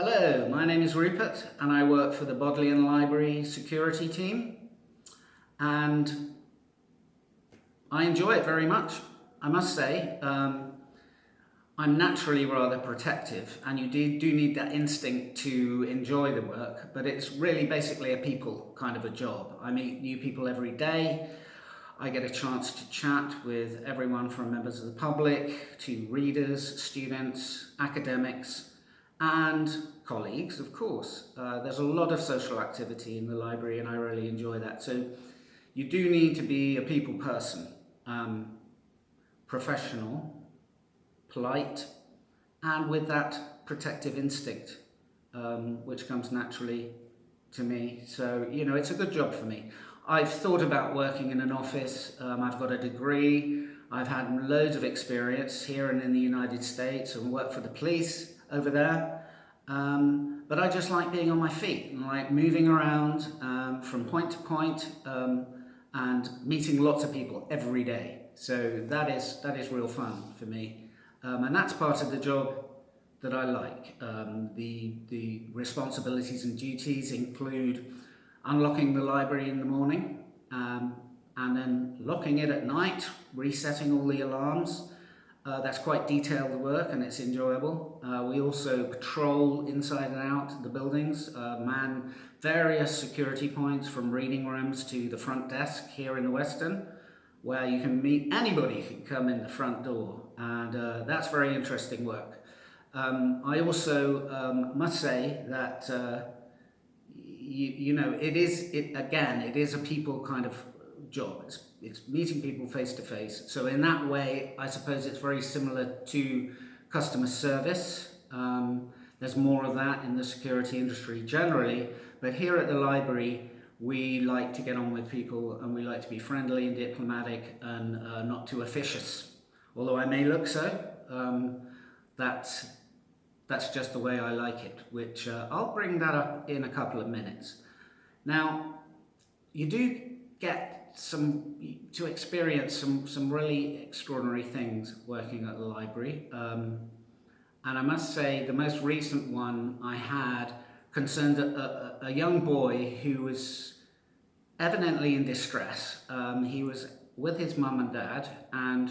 Hello, my name is Rupert and I work for the Bodleian Library security team, and I enjoy it very much. I must say, I'm naturally rather protective, and you do need that instinct to enjoy the work, but it's really basically a people kind of a job. I meet new people every day. I get a chance to chat with everyone from members of the public to readers, students, academics, and colleagues, of course. There's a lot of social activity in the library and I really enjoy that. So you do need to be a people person, professional, polite, and with that protective instinct, which comes naturally to me. So, it's a good job for me. I've thought about working in an office. I've got a degree. I've had loads of experience here and in the United States and worked for the police over there. But I just like being on my feet and like moving around from point to point and meeting lots of people every day. So that is real fun for me. And that's part of the job that I like. The responsibilities and duties include unlocking the library in the morning and then locking it at night, resetting all the alarms. That's quite detailed work and it's enjoyable. We also patrol inside and out the buildings, man various security points from reading rooms to the front desk here in the Weston, where you can meet anybody who can come in the front door, and that's very interesting work. I also must say that it is a people kind of job. It's meeting people face to face. So in that way, I suppose it's very similar to customer service. There's more of that in the security industry generally, but here at the library, we like to get on with people and we like to be friendly and diplomatic and not too officious. Although I may look so, that's just the way I like it, which I'll bring that up in a couple of minutes. Now, you do get to experience some really extraordinary things working at the library. And I must say the most recent one I had concerned a young boy who was evidently in distress. He was with his mum and dad and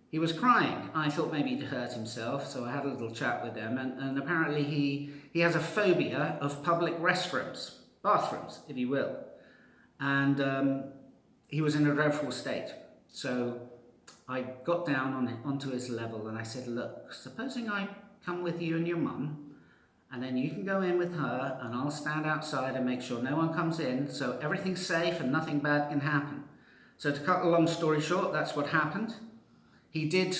he was crying. I thought maybe he'd hurt himself, so I had a little chat with them, and apparently he has a phobia of public restrooms, bathrooms, if you will. And he was in a dreadful state. So I got down onto his level and I said, look, supposing I come with you and your mum, and then you can go in with her and I'll stand outside and make sure no one comes in, so everything's safe and nothing bad can happen. So to cut a long story short, that's what happened. He did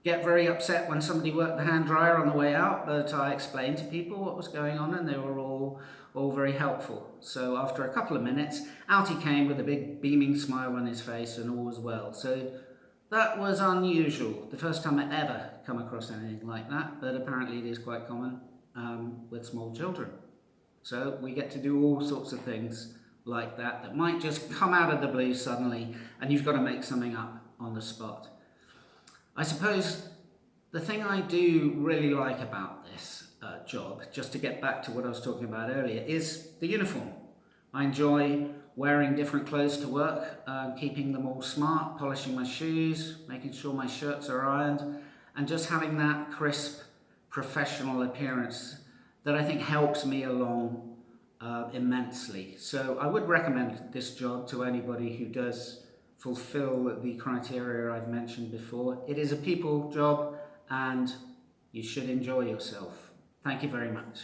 get very upset when somebody worked the hand dryer on the way out, but I explained to people what was going on and they were all very helpful. So after a couple of minutes, out he came with a big beaming smile on his face and all was well. So that was unusual, the first time I ever come across anything like that, but apparently it is quite common with small children. So we get to do all sorts of things like that might just come out of the blue suddenly and you've got to make something up on the spot. I suppose the thing I do really like about this job, just to get back to what I was talking about earlier, is the uniform. I enjoy wearing different clothes to work, keeping them all smart, polishing my shoes, making sure my shirts are ironed, and just having that crisp, professional appearance that I think helps me along immensely. So I would recommend this job to anybody who does fulfill the criteria I've mentioned before. It is a people job and you should enjoy yourself. Thank you very much.